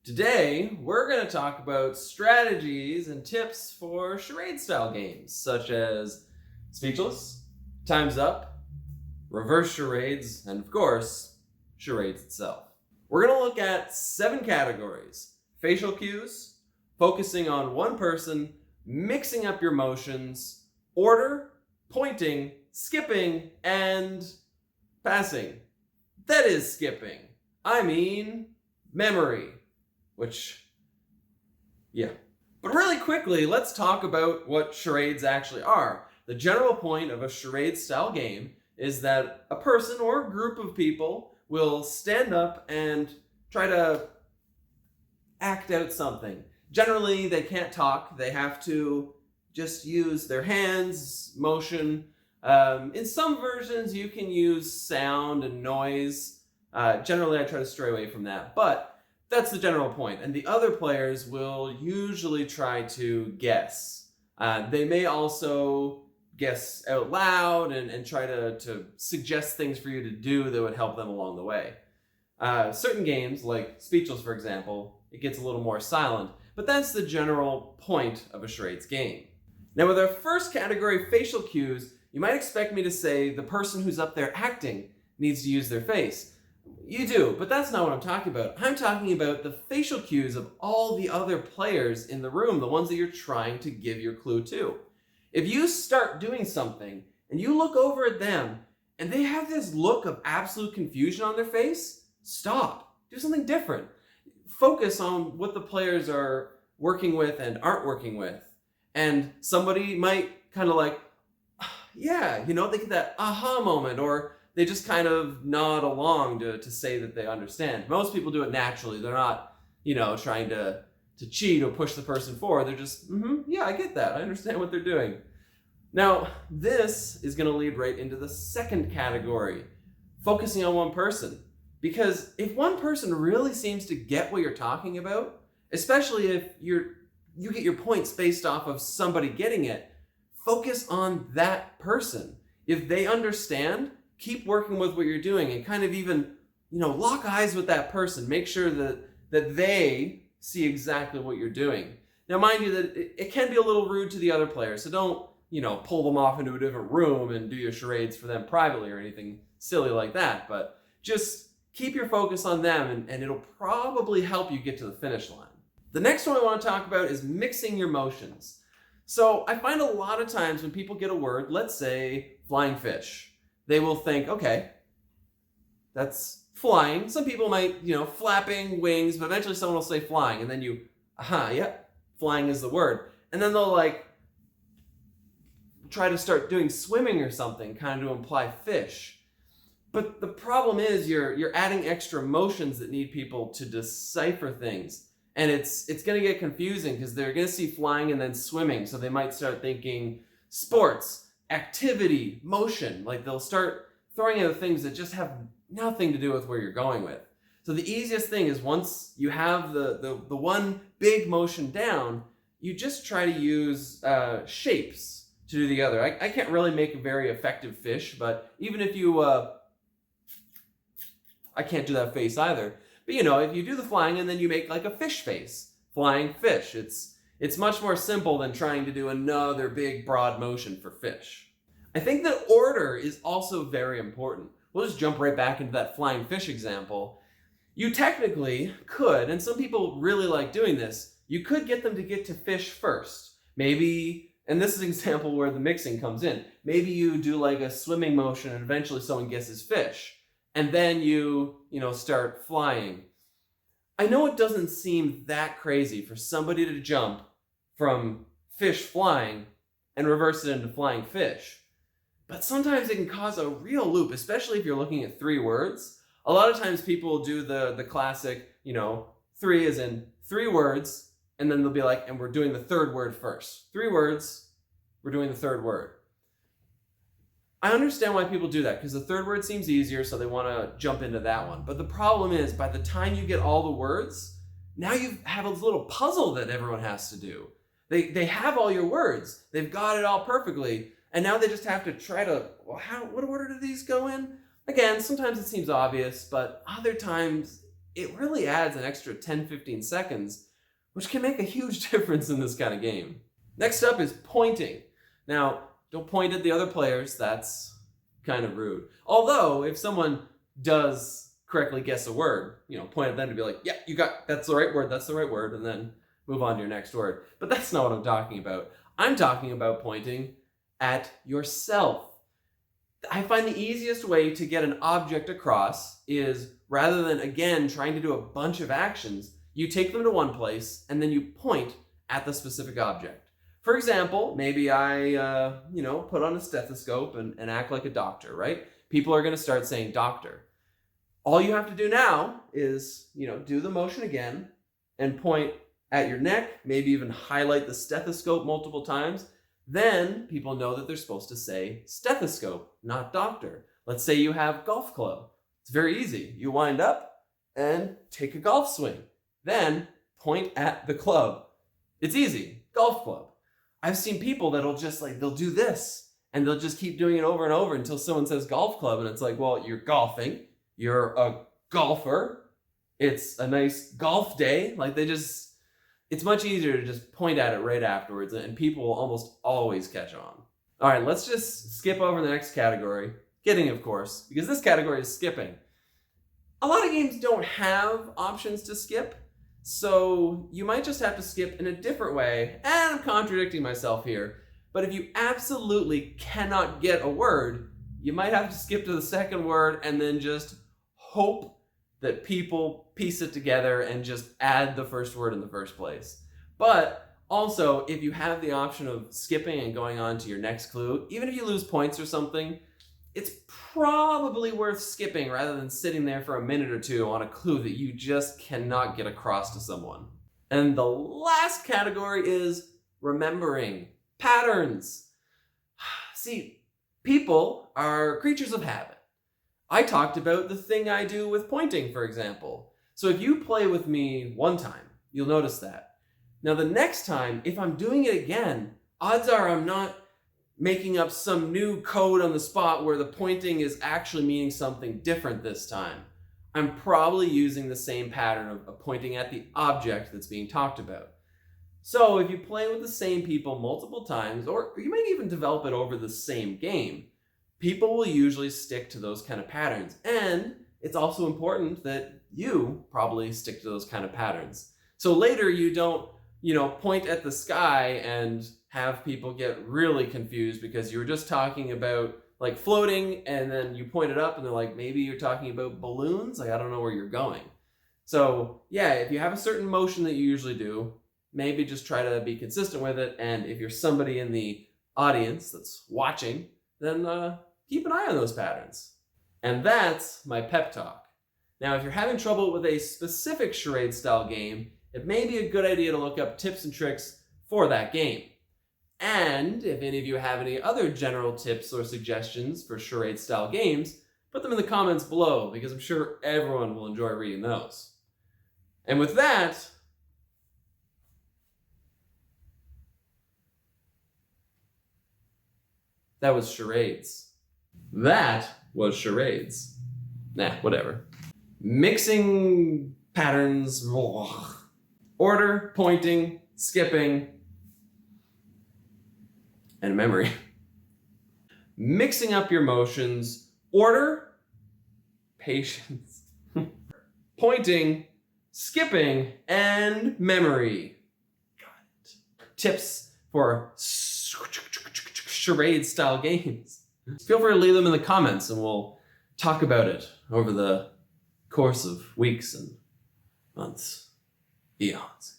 Today, we're going to talk about strategies and tips for charade style games, such as Speechless, Time's Up, Reverse Charades, and of course, Charades itself. We're going to look at 7 categories: facial cues, focusing on one person, mixing up your motions, order, pointing, skipping, and passing. That is skipping. I mean, memory. But really quickly, let's talk about what charades actually are. The general point of a charade style game is that a person or group of people will stand up and try to act out something. Generally, they can't talk. They have to just use their hands, motion. In some versions, you can use sound and noise. Generally, I try to stray away from that, but that's the general point. And the other players will usually try to guess. They may also guess out loud and try to suggest things for you to do that would help them along the way. Certain games, like Speechless, for example, it gets a little more silent, but that's the general point of a charades game. Now, with our first category, facial cues, you might expect me to say the person who's up there acting needs to use their face. You do, but that's not what I'm talking about. I'm talking about the facial cues of all the other players in the room, the ones that you're trying to give your clue to. If you start doing something and you look over at them and they have this look of absolute confusion on their face, stop. Do something different. Focus on what the players are working with and aren't working with. And somebody might kind of like, yeah, they get that aha moment, or they just kind of nod along to say that they understand. Most people do it naturally. They're not, trying to cheat or push the person forward. They're just, yeah, I get that. I understand what they're doing. Now, this is going to lead right into the second category, focusing on one person. Because if one person really seems to get what you're talking about, especially if you get your points based off of somebody getting it, focus on that person. If they understand, keep working with what you're doing and kind of even, lock eyes with that person. Make sure that they see exactly what you're doing. Now, mind you, that it can be a little rude to the other players, so don't, pull them off into a different room and do your charades for them privately or anything silly like that. But just keep your focus on them and it'll probably help you get to the finish line. The next one I want to talk about is mixing your motions. So I find a lot of times when people get a word, let's say flying fish, they will think, okay, that's flying. Some people might, flapping wings, but eventually someone will say flying, and then yep, flying is the word. And then they'll try to start doing swimming or something, kind of to imply fish. But the problem is you're adding extra motions that need people to decipher things. And it's going to get confusing because they're going to see flying and then swimming. So they might start thinking sports, activity, motion. They'll start throwing out things that just have nothing to do with where you're going with. So the easiest thing is, once you have the one big motion down, you just try to use shapes to do the other. I can't really make a very effective fish, but even if you... I can't do that face either. But if you do the flying and then you make a fish face, flying fish, it's much more simple than trying to do another big broad motion for fish. I think that order is also very important. We'll just jump right back into that flying fish example. You technically could, and some people really like doing this, you could get them to get to fish first. Maybe, and this is an example where the mixing comes in, maybe you do a swimming motion and eventually someone guesses fish. And then you start flying. I know it doesn't seem that crazy for somebody to jump from fish flying and reverse it into flying fish. But sometimes it can cause a real loop, especially if you're looking at 3 words. A lot of times people do the classic, 3 as in 3 words, and then they'll be like, and we're doing the 3rd word first. 3 words, we're doing the 3rd word. I understand why people do that, because the 3rd word seems easier, so they want to jump into that one. But the problem is, by the time you get all the words, now you have a little puzzle that everyone has to do. They have all your words. They've got it all perfectly. And now they just have to try to, what order do these go in? Again, sometimes it seems obvious, but other times it really adds an extra 10-15 seconds, which can make a huge difference in this kind of game. Next up is pointing. Now, don't point at the other players, that's kind of rude. Although, if someone does correctly guess a word, point at them to be like, yeah, that's the right word, and then move on to your next word. But that's not what I'm talking about. I'm talking about pointing at yourself. I find the easiest way to get an object across is, rather than, again, trying to do a bunch of actions, you take them to one place and then you point at the specific object. For example, maybe I, put on a stethoscope and act like a doctor, right? People are going to start saying doctor. All you have to do now is, do the motion again and point at your neck, maybe even highlight the stethoscope multiple times. Then people know that they're supposed to say stethoscope, not doctor. Let's say you have golf club. It's very easy. You wind up and take a golf swing. Then point at the club. It's easy. Golf club. I've seen people that'll just they'll do this and they'll just keep doing it over and over until someone says golf club, and it's like, well, you're golfing. You're a golfer. It's a nice golf day. It's much easier to just point at it right afterwards, and people will almost always catch on. All right, let's just skip over the next category. Getting, of course, because this category is skipping. A lot of games don't have options to skip, so you might just have to skip in a different way, and I'm contradicting myself here, but if you absolutely cannot get a word, you might have to skip to the second word and then just hope that people piece it together and just add the first word in the first place. But also, if you have the option of skipping and going on to your next clue, even if you lose points or something, it's probably worth skipping rather than sitting there for a minute or two on a clue that you just cannot get across to someone. And the last category is remembering patterns. See, people are creatures of habit. I talked about the thing I do with pointing, for example. So if you play with me one time, you'll notice that. Now the next time, if I'm doing it again, odds are I'm not making up some new code on the spot where the pointing is actually meaning something different this time. I'm probably using the same pattern of pointing at the object that's being talked about. So if you play with the same people multiple times, or you might even develop it over the same game, people will usually stick to those kind of patterns. And it's also important that you probably stick to those kind of patterns. So later you don't, point at the sky and have people get really confused because you were just talking about floating and then you pointed up and they're like, maybe you're talking about balloons? I don't know where you're going. So yeah, if you have a certain motion that you usually do, maybe just try to be consistent with it. And if you're somebody in the audience that's watching, then keep an eye on those patterns. And that's my pep talk. Now, if you're having trouble with a specific charade style game, it may be a good idea to look up tips and tricks for that game. And if any of you have any other general tips or suggestions for charade style games, put them in the comments below because I'm sure everyone will enjoy reading those. And with that, that was charades. That was charades. Nah, whatever. Mixing patterns, order, pointing, skipping, and memory. Mixing up your motions, order, patience, pointing, skipping, and memory. Got it. Tips for charade style games. Feel free to leave them in the comments and we'll talk about it over the course of weeks and months, eons.